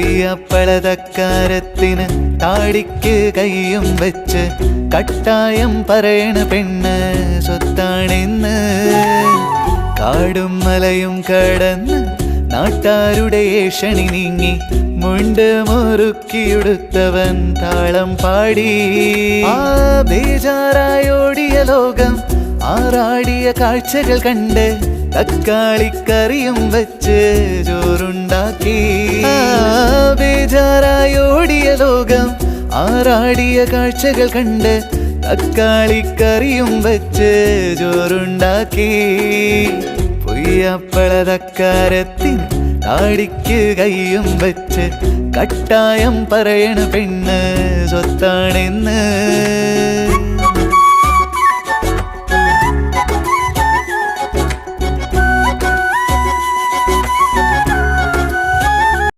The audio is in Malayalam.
പൊയ്യപ്പളതക്കാരത്തിന് താടിക്ക് കൈയും വെച്ച് കട്ടായം പറയണ പെണ്ണ് സ്വത്താണെന്ന്. കാടും മലയും കടന്ന് നാട്ടാരുടെ ഏഷണി നീങ്ങി മുണ്ട് മുറുക്കിയുടുത്തവൻ താളം പാടി. ആ ബേജാറായോടിയ ലോകം ആറാടിയ കാഴ്ചകൾ കണ്ട് തക്കാളിക്കറിയും വെച്ച് ചോറുണ്ടാക്കി. ബേജാറായോടിയ ലോകം ആറാടിയ കാഴ്ചകൾ കണ്ട് തക്കാളിക്കറിയും വെച്ച് ചോറുണ്ടാക്കി. പൊയ്യപ്പളതക്കാരത്തിന് താടിക്ക് കൈയും വെച്ച് കട്ടായം പറയണ പെണ്ണ് സ്വത്താണെന്ന്.